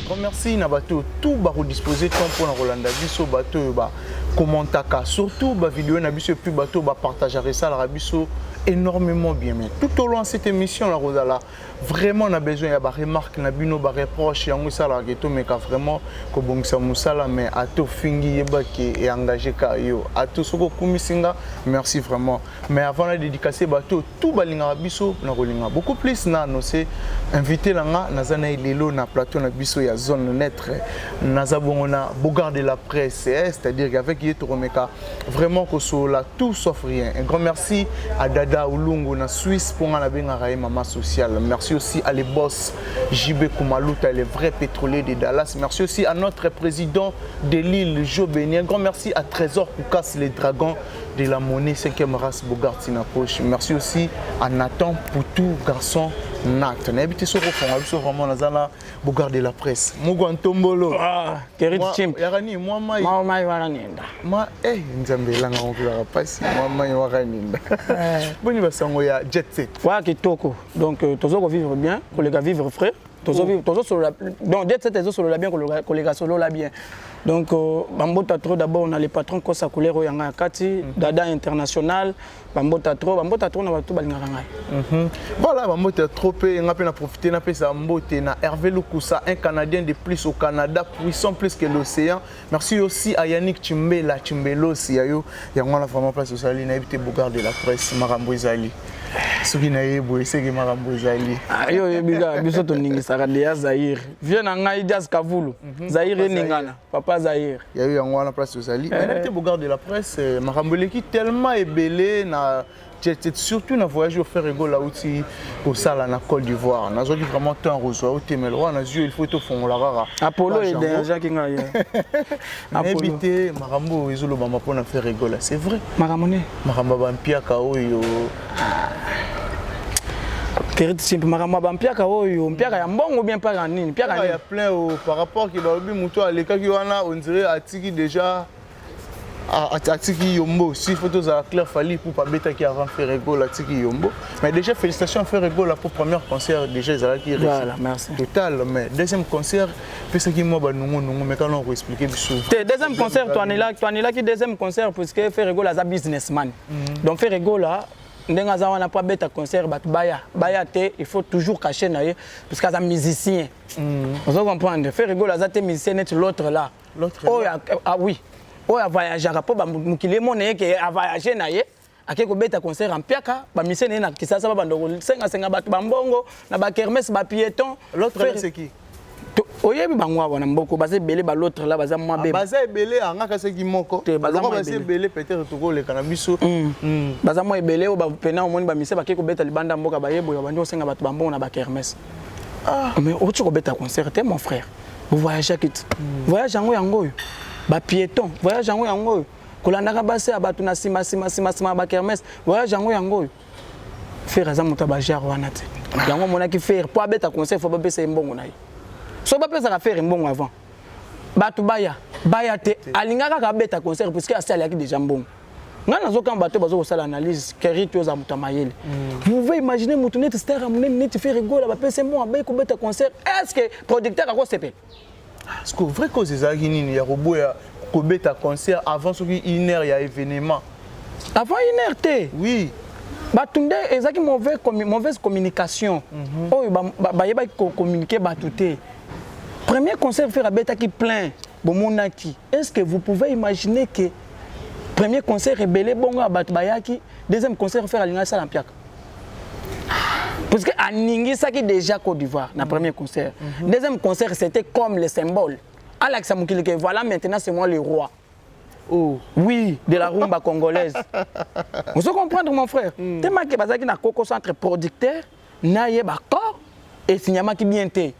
grand merci na bato tout ba redisposer temps pour na Rolanda biso bato ba commentaka surtout ba vidéo na biso puis bato ba partager ça la biso énormément bien mais tout au long de cette émission la Rosala vraiment on a besoin ya ba remarque na bino ba reproche yango ça la geto mais ka vraiment ko bongisa musala mais ato fingi yeba ki et engagé ka yo ato soko kumisinga merci vraiment mais avant la dédicacer bato tout balinga biso na rolinga beaucoup plus na no c'est invité langa nazana lelo na plateau na biso ya zone naître nazabongona Bogard de la presse c'est-à-dire qu'avec Yetoromeka vraiment que sur la tout sauf rien un grand merci à Dada Ulungu na Suisse pour la benga maman sociale. Merci aussi à les boss JB Kumaluta, les vrais pétroliers de Dallas. Merci aussi à notre président de l'île Jo Béni. Un grand merci à Trésor Koukas les dragons de la monnaie 5e race Bogard Tinapoche. Merci aussi à Nathan Poutou garçon Nat. On a habité sur le vraiment Nazana Bogard de la presse. Mugantombolo. Ah, Kerit Chim. Yarani moi Waraninda. Moi nzambe langa on passe moi Waraninda. Boni basango ya jet set. Wa kitoko. Donc tozo vivre bien, collègue vivre frais. Tozo sur la donc jet set tozo sur la bien collègue solo la bien. Donc bambota trop d'abord on a les patrons Kosa Coulero yanga kati Dada international bambota trop na batu balingaka ngai. Voilà bambota trop pe ngape na profiter na pesa mbote na Hervé Lukusa un Canadien de plus au Canada puissant plus que l'océan. Merci aussi à Yannick Chimbelo si ayo yango na vraiment place au na éviter Bogard de la presse Marambo Ezali. Soki na yebo eseke Marambo Ezali. Ayo yebiga biso to ningisaka de Zaire. Viens na ngai Diaz Kavulu. Zaire ningana papa Zaire. Il y a eu en la place Ezali. Mais était Bogard de la presse Marambo leki tellement ébélé na surtout na voyage au faire ego là aussi au sala na Côte d'Ivoire. Na zo vraiment temps reçoit au temelwa na yeux il faut to fond la rara. Apollo et déjà qui nga. Habité Marambo ezolo ba mapona faire ego là, c'est vrai. Maramone. Maramba ba mpiaka oyo. Kerit simple Maramba ba mpiaka oyo, mpiaka ya mbongo bien pas nini, mpiaka il y a plein par rapport qui ba bi muto aleka ki wana on dirait atiki déjà Atiki Yombo, si photos à Claire Fali pour pas bêta qui avant faire ego la Atiki Yombo. Mais déjà félicitations à faire ego là pour premier concert déjà ils qui voilà, merci. Total mais deuxième concert fait ce qui moi ba non mais quand on va expliquer bisou. Deuxième concert toi là qui deuxième concert parce que faire ego là za businessman. Donc faire ego là ndenga za wana pas bêta concert bat baya te il faut toujours cacher na parce que ça musicien. Vous comprendre faire ego là za te musicien net l'autre là. L'autre ah oui. Oh a voyagé à Papa mukile moné que a voyagé na ye akeko beta concert en piaka ba misene na kisasa ba bandoko 5 batu bambongo na ba kermesse ba piéton l'autre c'est qui oyebi bangwa wana mboko baze belé ba l'autre là baza moi bébé baza belé anga ka seki moko baza belé peut-être to ko le kana biso baza moi belé o ba pena o moni ba mise ba keko beta libanda mboka ba yebo ba ndio 5 batu bambongo na ba kermesse mais o tiko beta concert te mon frère vous voyagez kit voyage yango ba piéton voyage yango kolandaka base abatu na sima ba kermesse voyage yango faire za muta ba jar wana te yango mona ki faire pour abeta conseil faut pas pesa mbongo na ye so ba pesa ka faire mbongo avant batu baya te alingaka ka beta concert parce que asali yaki déjà mbongo ngana zo kan bato bazo sala analyse kerito za muta mayele vous pouvez imaginer mutu net star amuné net faire rigola ba pesa mbongo ba ko beta concert est-ce que producteur ako sepe. Est-ce que vrai cause ça qui ni ya robot ya ko beta concert avant ce qui une heure ya événement avant une heure té oui batunde ezaki mauvaise communication oyo ba yeba ko communiquer batuté premier concert faire beta qui plein bomonaki est-ce que vous pouvez imaginer que premier concert rebelle bongo batu bayaki deuxième concert faire alinga ça l'ampiaka parce que aningi ça qui déjà Côte d'Ivoire na premier concert deuxième concert c'était comme le symbole Alex Amukile que voilà maintenant c'est moi le roi oh oui de la rumba congolaise vous comprendre mon frère tellement que bazaki na Coco centre producteur na yeba corps et signama qui bien té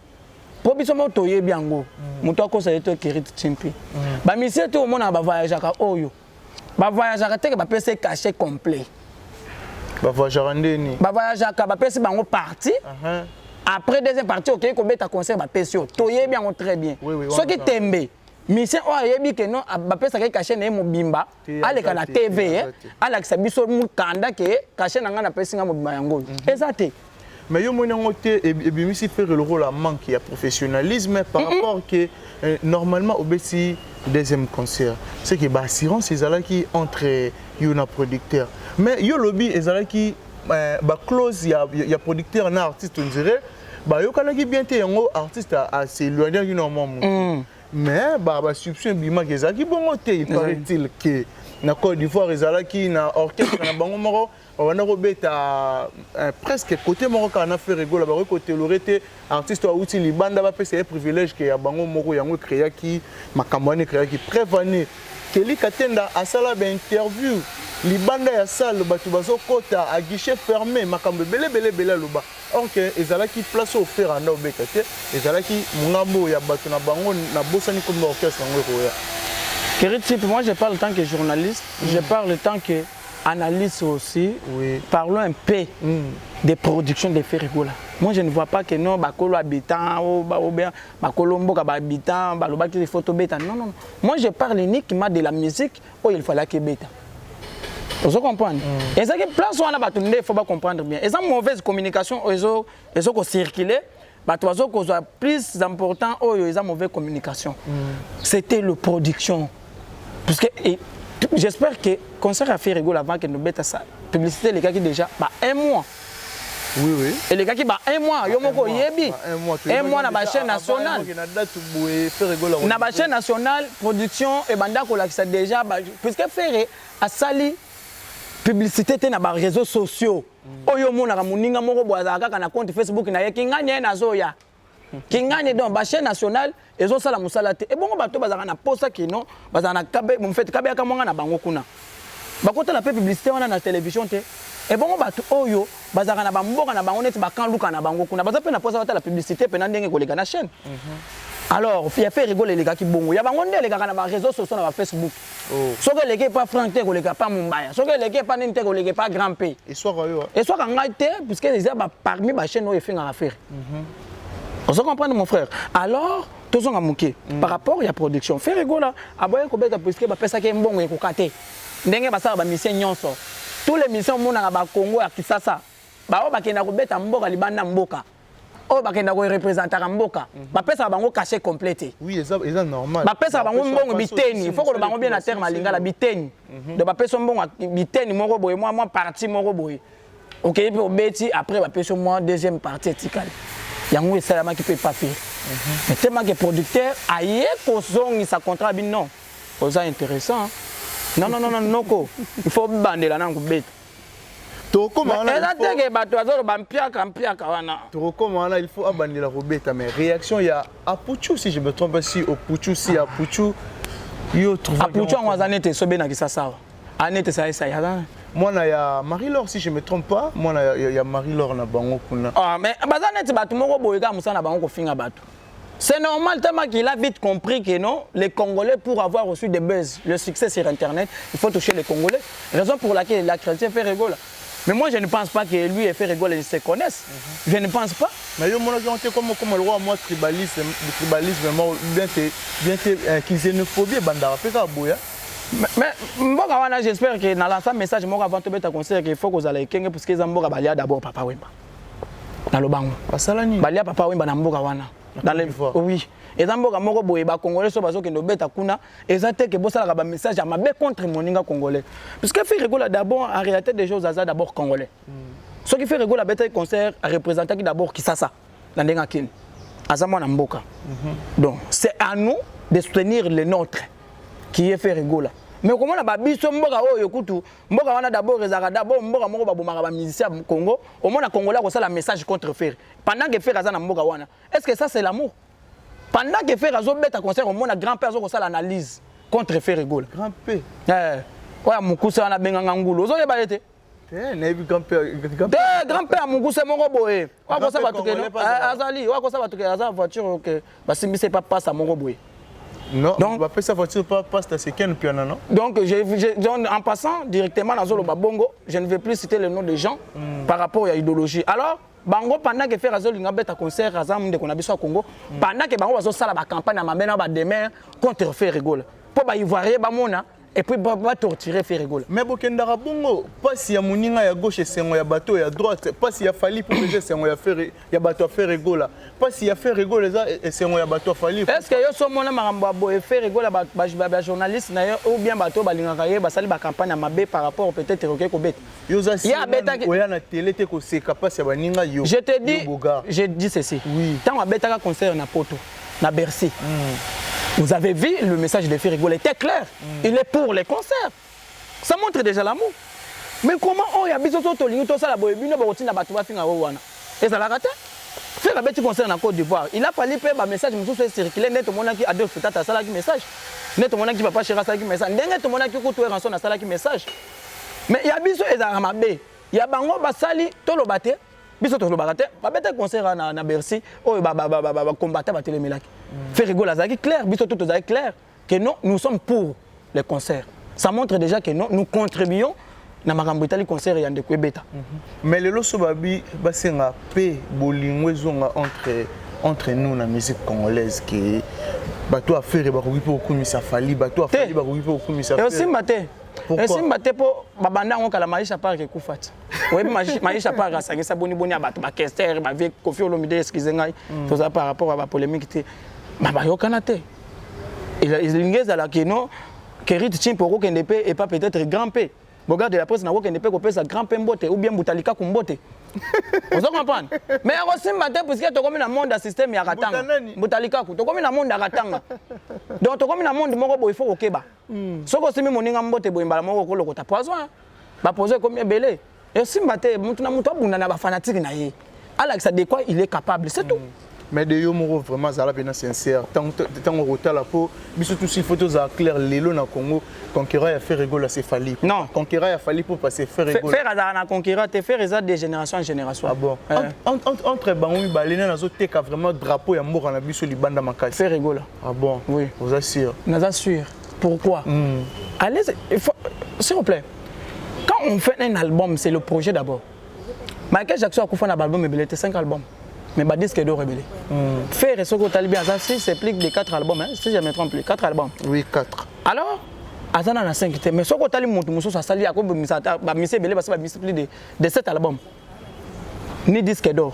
pour biso moto yebi yango moto akosa yeto Kerit Chimpi ba mission te au mona ba voyager ka oyo ba voyager te que ba pese cachet complet ba voyager ndeni ba voyager ka ba pese bango parti après deuxième partie OK ko beta concert ba pese to yebi yango très bien ce qui tembe mission o yebi que non ba pese ka cachet na mobimba aleka na TV alaka biso mukanda ke cachet na nga na pese nga mobimba yango ezate mais yo moni ngote et bien si faire le rôle à manque il professionnalisme par rapport que normalement au Bessi deuxième concert c'est que bah assurance ils allaient qui entre yona producteur mais yo lobby ils allaient qui bah close il y a producteur na artiste on dirait bah yo kana qui bien té yango artiste à s'éloigner du normalement mais bah substitution bima que ça qui bon côté il paraît-il que na Côte d'Ivoire ezala qui na orchestre na bango moko on a robeta presque côté moko kana fait rigola ba côté lorete artiste outi libanda ba pesa privilège que ya bango moko yango créa qui makamwane créa qui prévenir Kelly Katenda asala ba interview libanda ya salle batu bazo kota à guichet fermé makambe belé loba or que ezala qui place au faire en obekate ezala qui mungambo ya batu na bango na bosani comme orchestre yango ko Kéritip, moi je parle en tant que journaliste, je parle en tant qu'analyste aussi. Oui. Parlons un peu des productions de Ferrigola. Moi je ne vois pas que non, Bakolo habitant, ou bien Bakolo Mboka habitant, Baloba qui est photo bêta. Non, non. Moi je parle uniquement de la musique où il fallait que bêta. Vous comprenez? Et ça que place où on a battu, il faut pas comprendre bien. Et ça mauvaise communication, ils ont circulé. C'est plus important, ils ont mauvaise communication. C'était la production. Parce que j'espère que le concert a fait rigoler avant que nous mettons ça. Publicité, les gars qui déjà, un mois. Oui, oui. Et les gars qui, un mois, un mois dans la chaîne nationale. Dans la chaîne nationale, production, et banda qui déjà, puisque Ferré a sali publicité dans les réseaux sociaux. Oyo mona kamuninga moko boazaka kana compte Facebook na ye kinganye na zoya. Kinganye donc ba chaîne nationale ezo sala musala te. Et bongo bato bazaka na posa kino, bazana kabe mu fait kabe ka monga na bango kuna. Bakota la publicité wana na télévision te. Et bongo bato oyo bazaka na bamboka na bango neti bakanluka na bango kuna. Baza pe na posa la publicité pe na ndenge koleka na chaîne. Alors, il y a fait rigoler les gars qui bon. Il y a les gars qui réseaux sociaux sur Facebook. Ce que les gars pas Franck Té, les gars pas Mumbai. Ce que les gars pas Ninte, les gars pas Grand P. Et soit Rayo. Et soit quand Té, puisque les gars parmi les chaînes où ils font affaire. On se comprend mon frère. Alors, tous sont amoqués. Par rapport à la production, faire rigoler. Aboyer ko beta puisque ba pesa ke mbongo e ko kate. Ndenge ba sala ba mission nyonso. Tous les missions mona na ba Congo ya Kisasa. Ba o ba kenda ko beta mboka libanda mboka. Oh, bah, qu'on a représenté à Mboka. Bah, ça va caché complété. Oui, c'est normal. Bah, ça va biteni. Il faut que le bango bien à terme à l'inga la biteni. De bah, son bon biteni mon robot et moi parti mon robot. Ok, pour Betty après bah, sur moi deuxième partie étiquale. Yango c'est ça qui peut pas faire. Mais tellement que producteur aïe qu'on sa contrat bien non. C'est intéressant. Non non non non non ko. Il faut bander là non bête. Il faut abandonner la robette, mais réaction il y a à Pouchou si je me trompe pas si au Pouchou si à Pouchou yo trouve à Pouchou on va année sobe na kisasa année ça ya moi il y a Marie-Laure si je me trompe pas moi il y a Marie-Laure na bango kuna ah mais bazanete batu moko boyeka musana bango ko finga batu. C'est normal tellement qu'il a vite compris que non, les Congolais, pour avoir reçu des buzz, le succès sur Internet, il faut toucher les Congolais. Raison pour laquelle la chrétien fait rigoler. Mais moi, je ne pense pas que lui et fait rigoler, ils se connaissent. Je ne pense pas. Mais yo mona comme le roi moi tribalisme bien xénophobie bandara fait ça boya. Mais j'espère que dans l'ensemble message moi avant de mettre concert qu'il faut que vous allez kenga parce que zamboka balia d'abord papa Wemba. Dans le bango. Basalani. Balia papa Wemba na mboka wana. Dans les oui. Et dans mboka moko boye ba congolais so bazo ke no beta kuna ezate que bossa la message à mabe contre moninga congolais. Parce que fait rigoler d'abord en réalité des choses à d'abord congolais. Ce qui fait rigoler la beta concert à représenter d'abord Kisasa dans denga kin. Azamo na mboka. Donc c'est à nous de soutenir les nôtres qui est fait rigoler. Mais comment on a biso mboka oyo kutu mboka wana d'abord ezaka d'abord mboka moko ba bomaka ba musicien Congo au moins na congolais ko ça la message contre faire pendant que faire azana mboka wana est-ce que ça c'est l'amour pendant que faire azo beta concert au moins na grand père azo ko ça l'analyse contre faire rigoler grand P ouais mukusa wana benganga ngulu ozo yeba ete na yebi grand père grand père mukusa moko boye wa ko ça ba tuke azali wa ko ça ba tuke azali voiture que ba simbise pas passe à moko boye. Non, donc, on va faire sa voiture pas c'est quel piano non. Donc en passant directement dans Zolo Babongo, je ne vais plus citer le nom des gens par rapport à l'idéologie. Alors, bango pendant que faire Azolo ngabeta concert Azam de qu'on a besoin au Congo, pendant que bango bazo sala ba campagne na mabena ba demain contre faire rigoler. Pour ba ivoirien ba mona et puis va torturer Ferregola. Mais bokendara bongo passe ya moninga ya gauche sengo ya bateau ya droite passe ya fali pour que sengo ya faire ya bateau Ferregola passe ya Ferregola ça sengo ya bateau fali. Est-ce que yo so mona makambo boye Ferregola ba journaliste na yo ou bien bateau balingaka ye basali ba campagne à mabe par rapport peut-être OK ko bête. Yo za si oya na télé te ko seka passe ya baninga yo. Je te dis j'ai dit ceci. Oui. Tant abetaka concert na poto na Bercy. Vous avez vu le message de Ferregola était clair. Il est pour les concerts. Ça montre déjà l'amour. Mais comment on y a besoin de tolingo tout ça la boye bino ba rotina ba tuba finga wana. Et ça la raté. Faire un petit concert en Côte d'Ivoire. Il a fallu faire un message mususu circuler net mona ki Adolphe Tata sala ki message. Net mona ki papa Chira sala ki message. Ndenge mona ki ko to ranson na sala ki message. Mais il y a biso ezara mabe. Il y a bango basali to lo baté. Biso to lo baté. Ba beta concert na Bercy. Oh ba combattre ba télémelaki. Ferregola zaki clair, biso tout zaki clair que non, nous sommes pour les concerts. Ça montre déjà que non, nous contribuons na makambo itali concert ya ndeko beta. Mais le loso babi basenga pe bolingo ezonga entre nous na musique congolaise que bato a faire ba koki po kumisa fali bato a fali ba koki po kumisa. Et aussi maté. Pourquoi? Et si po babanda ngo kala maisha park ekufata. Oui, maisha park asangisa boni abato ba kester ba vie Kofi Olomide excusez ngai. Tout ça par rapport à la polémique té. Mama yokana te. Il ingeza la keno Kerit Chimporo Kendepe et pas peut-être grand P. Regarde la presse na wo Kendepe ko pesa grand P mbote ou bien Butalika kumbote. Vous comprenez? Mais aussi matin parce que to comme na monde système ya katanga. Butalika ku to comme na monde ya katanga. Donc to comme na monde moko bo il faut okeba. Soko simi moninga mbote bo imbala moko ko lokota poison. Ba poser combien belé. Et si matin mutu na mutu abunda na ba fanatique na ye. Alex de quoi il est capable, c'est tout. Mais de Yomoro vraiment ça bien sincère tant on retard la peau biso tous ces photos à clair lelo na Congo conquérant a fait rigoler c'est fallu non conquérant a fallu pour passer faire rigoler faire na conquérant te faire ça de génération en génération. Ah bon entre bango balena nazo teka vraiment drapeau ya mboka na biso libanda makasi faire rigoler. Ah bon oui vous assure nous assure pourquoi allez s'il vous plaît quand on fait un album c'est le projet d'abord Michael Jackson a fait un album mais il était 5 albums. Mais bah disque d'or rebelle. Faire ce que Talibia ça c'est plus de 4 albums hein, si je me trompe plus 4 albums. Oui 4. Alors Azana na 5 mais ce que Talib monte muso ça sali akobo misata ba mise belé parce que ba plus de 7 albums. Ni disque d'or.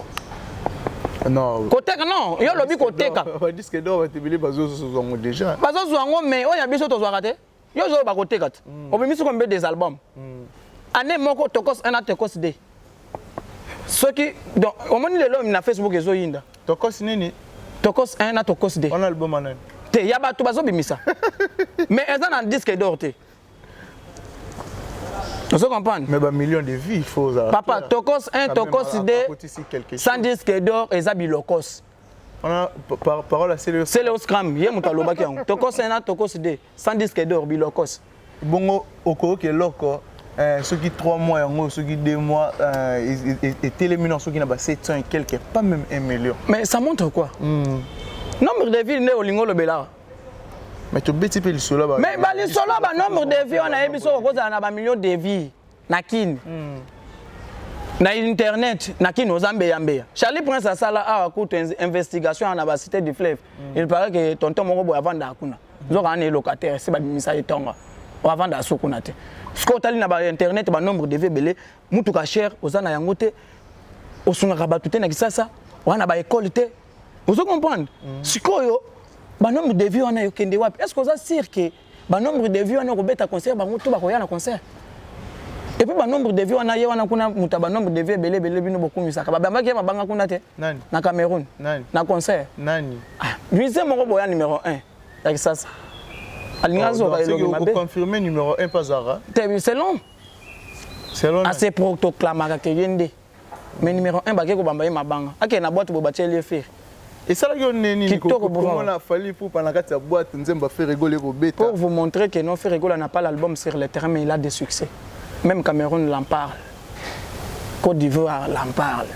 Non. Côté non, yo lobi côté ka. Ba disque d'or ba te belé bazo zongo déjà. Bazo zongo mais o ya biso to zo raté. Yo zo ba côté kat. O be miso combien des albums. Année moko tokos un a tokos de. Ce qui donc au moment où l'homme na Facebook ezo yinda tokos nini tokos 1 na tokos 2 on album anan te ya ba to bazo bimisa mais eza na disque d'or te vous comprenez mais ba millions de vues il faut ça papa tokos 1 tokos 2 sans disque d'or eza bilokos on a parole à Céléos Scram ye muto alobaki yango tokos 1 na tokos 2 sans disque d'or bilokos bongo oko ke loko ceux qui 3 mois, ceux qui 2 mois, et téléminant, ceux qui n'ont pas 700 et quelques, pas même 1 million. Mais ça montre quoi? Nombre de villes, au Lingo le Bela. Mais tu bêtis le solo. Mais le solo, nombre de villes, on a eu un million de vies. Nakin. Na internet, nakin aux Zambéambé. Charlie Prince a ça là, a coûté une investigation à la cité du fleuve. Il paraît que tonton Morobo avant d'Akuna. Nous avons un locataire, c'est pas de message tonga. Avant d'Asukuna. Ce qu'on a dit internet, le nombre de VBL, mutuka cher, aux na yangote, au son rabatute na kisasa, on a ba école te. Vous comprenez? Ce qu'on a nombre de vues on a yokende wapi. Est-ce que vous êtes sûr que le nombre de vues on a robeta concert, ba mutu ba koya na concert. Et puis le nombre de vues on a ye wana kuna mutaba nombre de vues belé bino beaucoup misaka. Ba bamba ma banga kuna te. Nani? Na Cameroun. Nani? Na concert. Nani? Musée moko boya numéro 1. Ya kisasa. Vous confirmez numéro 1 pas Zara. C'est long. C'est long. Assez proclamé que yende. Mais numéro 1 bake ko bamba ma banga. Ok na boîte bo batie le faire. Et ça là yo neni comment a fallu pour pendant la boîte nzemba faire rigoler ko bêta. Pour vous montrer que non faire rigoler n'a pas l'album sur le terrain mais il a des succès. Même Cameroun l'en parle. Côte d'Ivoire l'en parle.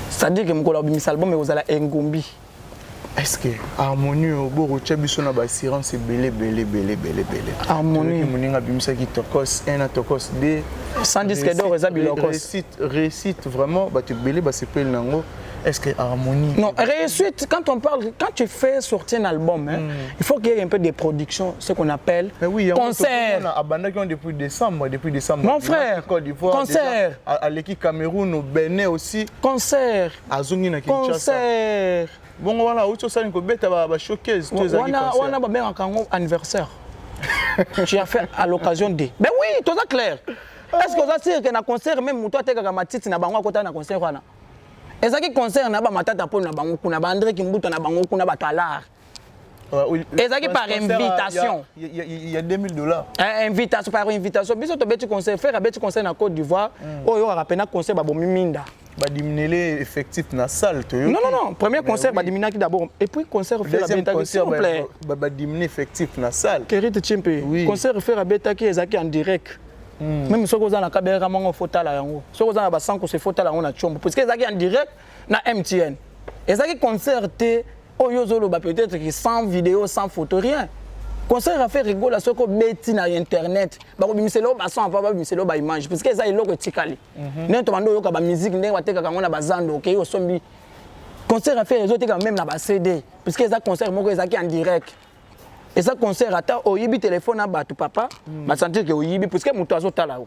C'est-à-dire que mon album mais vous allez Ngombi. Est-ce que harmonie au bord biso na ba assurance belé harmonie moninga bimisa ki tokos 1 na tokos 2 sans disque d'or eza bilokos récite vraiment ba te belé ba sepel nango est-ce que harmonie? Non, réussite, quand tu fais sortir un album, hein, il faut qu'il y ait un peu de production, ce qu'on appelle concert. Depuis décembre. Mon frère, concert. À l'équipe Cameroun, au Bénin aussi. Concert. Concert. Bon, voilà, où ça, on showcase. On a un anniversaire. Tu as fait à l'occasion de. Ben oui, tout ça clair. Est-ce que vous avez dit que dans concert, même toi, tu as matiti, tu as un concert. Et ça qui concerne na ba matata po na bango kuna ba André Kimbuto na bango kuna ba talar. Et ça qui par invitation. Il y a $2000. Invitation par invitation. Biso to beti concert faire beti concert na Côte d'Ivoire. Oyo rapena concert ba bomiminda. Ba diminuer effectif na salle to. Non, premier concert ba diminuer d'abord et puis concert faire beta s'il vous plaît. Ba diminuer effectif na salle. Kerite Chimpe. Concert faire beta qui ezaki en direct. Même si vous avez un caméra, vous avez un photo là. Si vous avez un bassin, vous photo là, on a chombo. Parce que vous avez en direct na MTN. Et ça qui concerté, peut-être que sans vidéo, sans photo, rien. Concert a fait rigoler à ce que bêtis na internet. Bah vous misez là, bassin, pas misez là, image. Parce que ça est là que tikali. N'est pas mandou yoka ba musique, n'est pas teka kangona bazando, ok, au sombi. Concert a fait les autres quand même na ba CD. Parce que ça concert, moi, ça qui en direct. Et ça concert ata oyibi téléphone à batu papa ma sentir que oyibi parce que muto azotala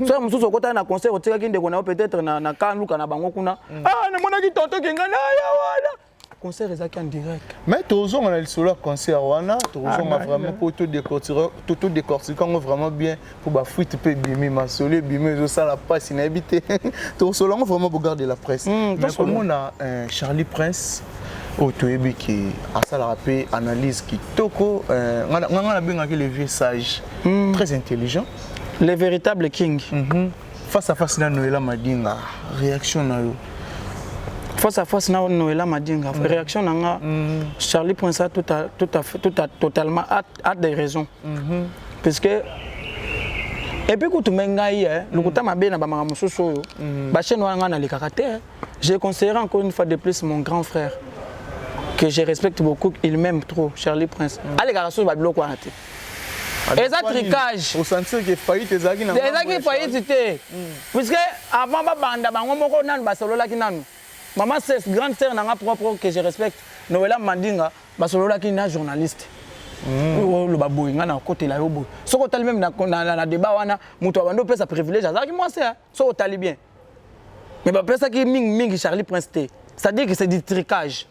so mususu okota na concert otika kinde kona peut-être na kanluka na bango kuna na mona ki tonto kenga na ya wana concert ezaki en direct mais tozo on a le solo concert wana tozo on vraiment pour tout décortiquer vraiment bien pour ba fuite pe bimi ma solo bimi zo ça la passe inhabité tozo on vraiment pour garder la presse mais comme on a Charlie Prince Otoyebi qui a ça la rappel analyse qui toko on a bien les vieux sages très intelligents les véritables kings face à face na Noëlla Madinga réaction na yo face à face na Noëlla Madinga réaction na Charlie Prince a totalement a des raisons parce que et puis quand tu m'engages le côté ma bien na ba mama mususu ba chaîne wana na le caractère j'ai conseillé encore une fois de plus mon grand frère que je respecte beaucoup, il m'aime trop, Charlie Prince. Allez, gars, sur Babylone, quoi, et ça tricage. Au sentir que faillite, les agis n'ont pas faillite. Puisque avant, maman, c'est grande sœur, n'a propre que je respecte. Noëlla Mandinga, Basolola qui est journaliste. Le babou, il y a un côté là, ce qu'on t'a même dans le débat, on a un peu sa privilège. Ça qui moi c'est, ça on t'a bien. Mais ça qui est ming Charlie Prince, c'est-à-dire que c'est du tricage.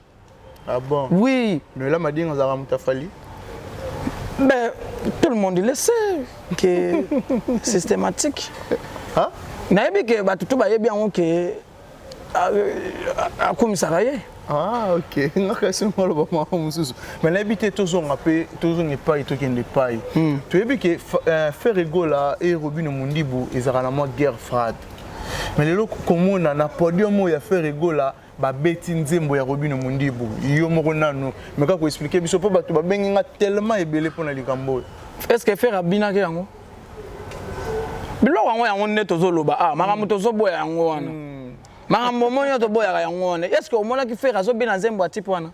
Ah bon? Oui. Noëlla Madinga, on a Moutafali. Ben, tout le monde le sait que c'est systématique. Hein? Naïbi que tout va bien que à commissariat. Ah ok. Non que c'est moi le moment mususu. Mais l'habité toujours appelé toujours n'est pas et tout qui n'est pas. Tu as vu que faire rigola et Robin Mundibu ils ont la mode guerre froide. Mais les locaux comme on a podium où il y a fait rigola. Ba beti nzembo ya Robin Mundibu yo moko nano mais kako expliquer biso po bato ba benga tellement ebele pona likambo est-ce que faire abina ke yango bilo wango yango neto zoloba makambo tozoboya yango wana makambo monyo toboya yango wana est-ce que omona ki faire azobina nzembo atipo wana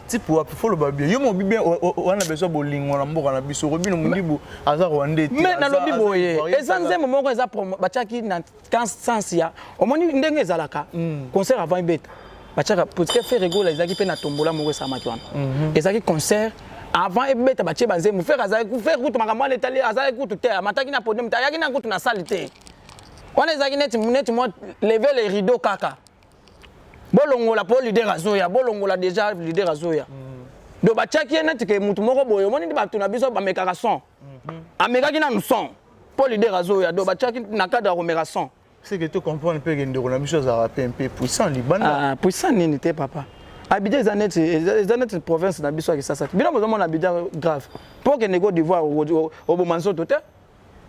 tipo wa faut le ba bien yo mo bien wana besoin bolingo na mboka na biso Robin Mundibu aza Rwandais mais na lobi boye eza nzembo moko eza bachaki na 15 ya omoni ndenge ezalaka concert avant ibeta bachaka parce que faire rigoler ezaki pe na tombola moko samaki wana ezaki concert avant ibeta bache banzembo faire azaki faire kutu makambo letali azaki kutu te amataki na podium ta yaki na kutu na salle te wana ezaki net moi lever les rideaux kaka bolongola po leader azoya bolongola déjà leader azoya do bachaki net ke mutu moko boye omoni ndi bato na biso ba mekaka son amekaki na son po leader azoya do bachaki na cadre ya mekaka son c'est que tu comprends un peu que ndeko na biso za un peu puissant libanda puissant nini te papa Abidjan est une province na biso ya Kisasa bino bozo mona Abidjan grave pour que nego d'Ivoire au bomanso total.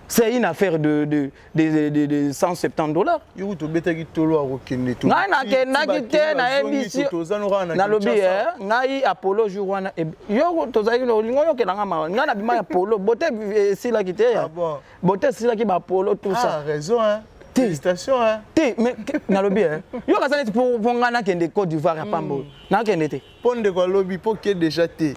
C'est une affaire de $170. Yo to betaki tolo akokende to. Na kite na MBC. Na lobby ngai Apollo jour wana yo tozali lingo yo kelanga ma. Nga na bima Apollo bote sila kite ya. Bote sila ki ba Apollo tout ça. Ah raison hein. Félicitations hein. Mais na lobby yo kasana pour ngana kende Côte d'Ivoire ya pambo. Na kende te. Ponde ko lobby pour que déjà te.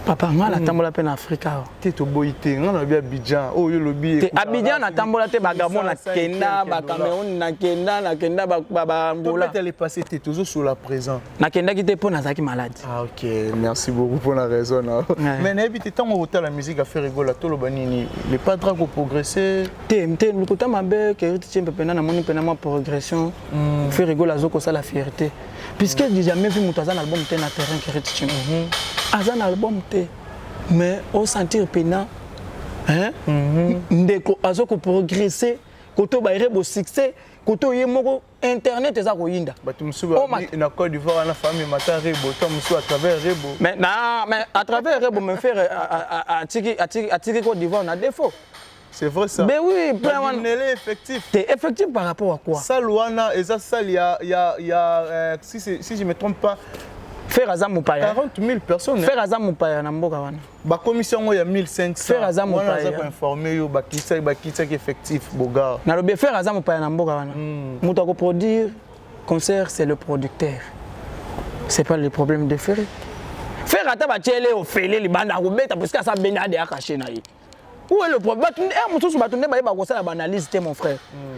Papa, moi, la tambola peine Afrique. T'es au boité, on a bien Abidjan. Oh, yo lobby. Abidjan, la tambola te bagabon, la Kenya, la Cameroun, la Kenya, la Kenya, la Angola. Peut-être aller passer, t'es toujours sur la présent. La Kenya qui te pose dans qui malade. Ah, ok, merci beaucoup pour la raison. Mais n'habite tant au la musique à faire rigoler, tout le banini. Les pas de pour progresser. Le côté ma belle, qui est un peu pénal, mon pénal progression, faire rigoler à Zoko, ça la fierté. Puisque j'ai jamais vu mon album sur le terrain qui est un album, mais au sentir pénal, ndeko azoko progresser, koto ba irebo succès, koto yemoko internet eza ko yinda. Batumsuba na Côte d'Ivoire na famille mata rebo, tamusu à travers rebo. Mais à travers rebo me faire à Côte d'Ivoire na défaut. C'est vrai ça. Mais oui, plein effectif. T'es effectif par rapport à quoi? Ça Luana et ça il y a si je me trompe pas faire Azam Moupaya 40 000 personnes. Faire Azam Moupaya na mboka wana. Ba commission il y a 1500. Faire Azam Moupaya. On a informé yo ba kitsa effectif boga. Na lobe faire Azam Moupaya na mboka wana. Muto ko produire concert c'est le producteur. C'est pas le problème de faire. Faire ata ba tchele au fele libanda ko beta parce que ça benda de akaché na yi. Où est le problème? Mutu batunde ba yeba ko sala ba analyse té mon frère.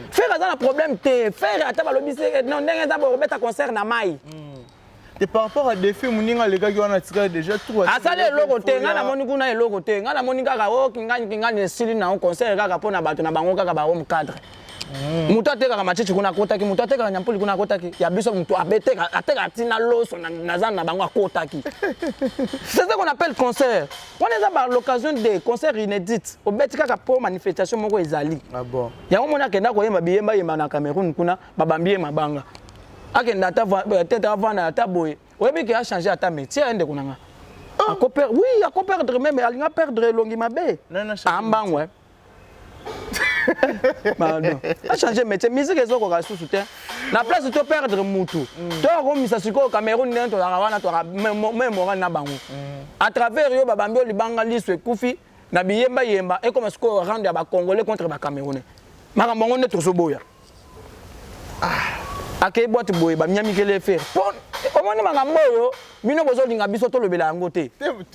Faire Azam le problème té faire ata ba lobi non ndenge za ba beta concert na mai. Et par rapport à des films, les gars qui ont attiré déjà tout. Ah ça les logos te ngana moni kuna les logos te ngana moni kaka o kinga style na un concert kaka pona bato na bango kaka ba home cadre. Mutu ateka machichi kuna kota ki mutu ateka nyampuli kuna kota ki ya biso mutu abeteka ateka tina loso na zana na bango kota ki. C'est ça qu'on appelle concert. On est à l'occasion des concerts inédits. Au beti kaka pour manifestation moko ezali. Ah bon. Ya mona kenda ko yemba biyemba yemba na Cameroun kuna babambie mabanga. Akenda peut-être avant na taboye. Oyebi ki a changé à ta métier ende kunanga. Oui, à perdre même elle a perdre longi mabe. Ambang ouais. Pardon. A changé métier musique ezo ko ka sous terre. Na place to perdre mutu. To ko misa siko Cameroun nento la wana to même moral na bango. À travers yo babambi libanga liswe kufi na biyemba yemba et comme siko rendre ba congolais contre ba camerounais. Makambo ngone to soboya. Akei boîte boye ba miami kele faire pon omoni makambo yo bino bozo linga biso to lobela yango te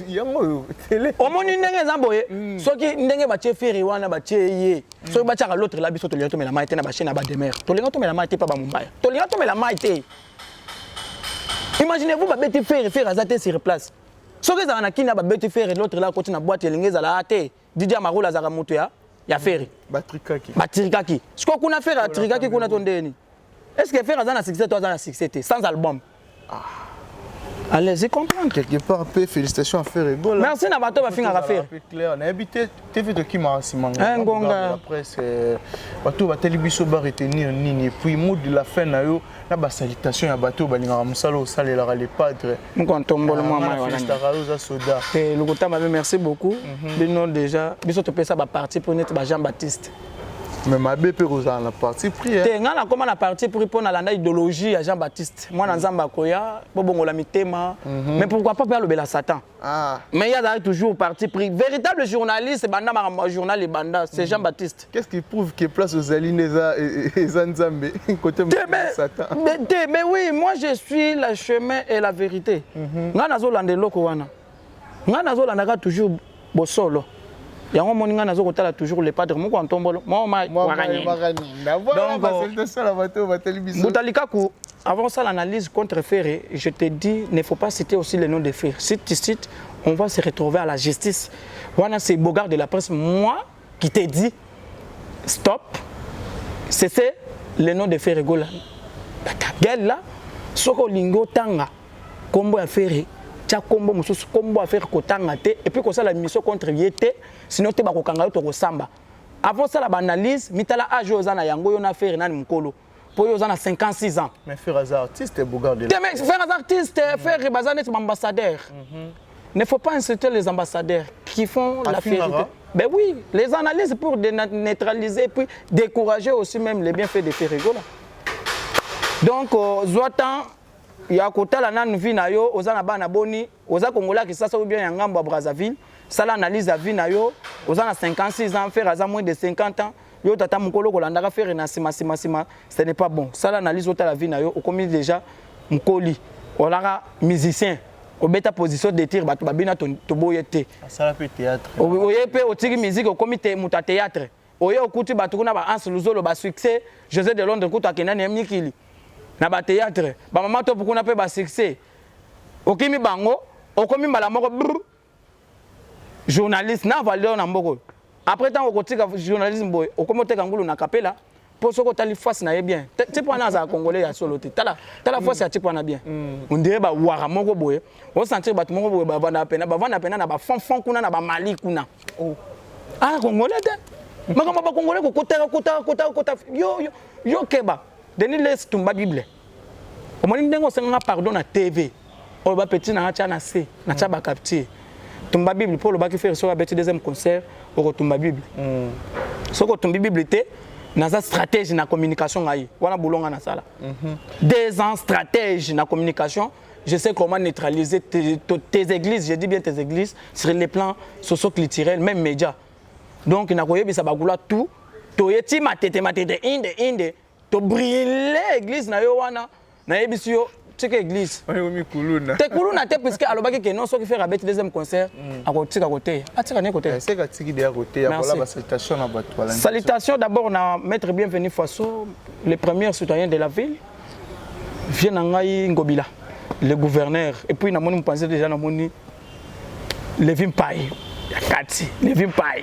yango télé omoni ndenge za boye soki ndenge ba tie faire wana ba tie ye soki ba tiaka l'autre la biso to linga to mela maite na ba chaîne ba demer to linga to mela maite pa ba mumbaya to linga to mela maite. Imaginez-vous ba beti faire azate sur place soki za na kina ba beti faire l'autre là côté na boîte lingeza la ate DJ Marola za moto ya faire batrikaki siko kuna faire atrikaki kuna to ndeni. Est-ce que faire un succès, toi, un succès sans album? Allez-y comprendre. Quelque part, félicitations à faire rigolo. Merci Nabato va finir à faire. Clair, on a habité TV de qui m'a un gonga. Après c'est bateau va télévision ba retenir nini puis mot de la fin na yo na ba salutation ya bateau ba linga musalo salela les padres. Mon contombolo moi voilà. Soda. Et le gouta m'avait merci beaucoup. Bino déjà, biso to pesa ba parti pour net ba Jean-Baptiste. Mais ma BP Rosa la partie prière. T'es ngana comment la partie pour répondre à l'idéologie à Jean-Baptiste. Moi dans Zamba koya, bongo la mitema. Mais pourquoi pas faire le bel Satan? Mais il y a toujours parti pris. Véritable journaliste, banda journal et banda, c'est Jean-Baptiste. Qu'est-ce qui prouve qu'il place aux Alineza et Zanzambe côté Satan? Mais oui, moi je suis le chemin et la vérité. Ngana zolande loko wana. Ngana zolanda toujours bosolo. Yango moninga nazo kotala toujours les padres moko antombolo moi wakani donc Boutalikaku avant ça l'analyse contre Ferré je te dis ne faut pas citer aussi le nom de Ferré si tu cites on va se retrouver à la justice voilà c'est Bogart de la presse moi qui te dis stop c'est le nom de Ferré Gola gueule là soko lingo tanga kombo ya Ferré tia kombo mususu kombo affaire kotanga te et puis ko ça la mission contre yete sinon te ba ko kanga to ko samba avant ça la analyse mitala âge ozana yango yo na faire nani mkolo po yo ozana 56 ans mais faire az artiste Bogart de mais faire az artiste faire bazane c'est ambassadeur ne faut pas insulter les ambassadeurs qui font la vérité. Ben oui, les analyses pour neutraliser puis décourager aussi même les bienfaits de Ferrigo là. Donc zoatan ya kotala nanu vi na yo ozana bana boni oza kongola ki sasa ou bien ya ngambo Brazzaville sala analyse à vie na yo ozana 56 ans faire à moins de 50 ans yo tata mukolo kolandaka faire na sima ce n'est pas bon sala analyse ota la vie na yo okomi déjà mukoli olaka musicien obeta position de tir bato babina to boyete ça peut théâtre oye pe otiki musique au comité muta théâtre oye okuti bato kuna ba Hans Luzolo ba succès José de Londres kuta kenani emikili na ba théâtre ba mama to kuna pe ba succès okimi bango okomi mbala moko journaliste na valeur na mboko après tant okotika journalisme boy okomi oteka ngulu na kapela pour ce que tu as face na bien tu peux na za congolais ya solo te tala face ya tipo na bien on dirait ba wara moko boye on sentir ba moko boye ba vana pena na ba fond kuna na ba Mali kuna ah congolais te makamba ba congolais ko kota yo keba deni les tumba bible o moni ndengo senga pardon na TV o ba petit na cha na C na cha ba capture tumba bible pour le ba ki faire sur ba deuxième concert au tumba bible soko tumba bible te naza stratégie na communication ngai wana bulonga na sala 2 ans stratégie na communication je sais comment neutraliser tes églises je dis bien tes églises sur les plans socio-culturels même médias donc na koyebisa bagula tout to yeti matete inde to briller église na yo wana na yebisi yo tike église te kuluna te puisque alobaki que non so ki faire abet deuxième concert akotika côté atika ne côté c'est que tiki de côté ya voilà salutation na bato wala salutation d'abord na maître bienvenu Faso le premier citoyen de la ville vient ngai Ngobila le gouverneur et puis na moni penser déjà na moni Levin Pai Yakati Levin Pai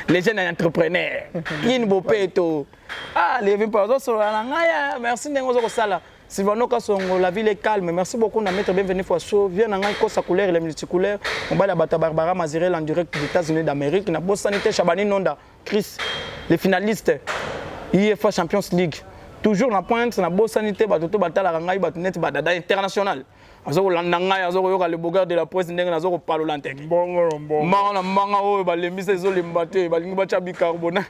les jeunes entrepreneurs in bopeto ah Levin Pai so na ngai merci ndengo zo ko sala Sylvano Kasongo, la ville est calme. Merci beaucoup de mettre bienvenue Faso. Viens dans un course couleur et les multicouleurs. On va la battre Barbara Mazirel en direct des États-Unis d'Amérique. Na Boss Sanité Chabani Nonda, Chris, les finalistes IFA Champions League. Toujours la pointe, na Boss Sanité, Batoto Batala Rangai, Batonet Badada international. Azo landanga azo yoka le bogard de la presse ndenge nazo ko palo lanteke. Bongo. Manga o ba lembisa zo lembate ba lingi ba cha bicarbonate.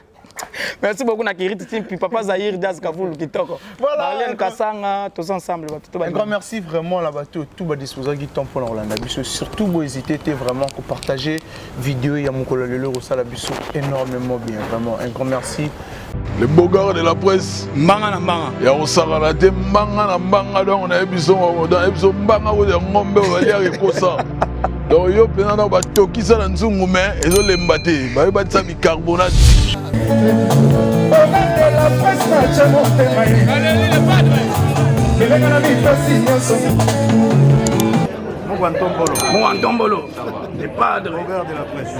Merci beaucoup Nakiriti Timpi, Papa Zahir, Daz Kavoul, Kitoko. Voilà. Marlène Kassanga, tous ensemble. Un grand merci vraiment là-bas, tout va disposer du temps pour l'Orlando. Surtout, vous hésitez vraiment à partager vidéo et à mon collègue au Salabiso énormément bien. Vraiment, un grand merci. Les beaux gars de la presse. Mbanga na mbanga. Ya osaka te mbanga na mbanga donc on a émission dans émission mbanga ou de ngombe ou ya reposa. Donc yo pena na ba tokisa na nzungu mais ezo lembate. Ba ba tsa bicarbonate. La presse n'a jamais été Mon Antombolo. Le padre. Regard de la presse.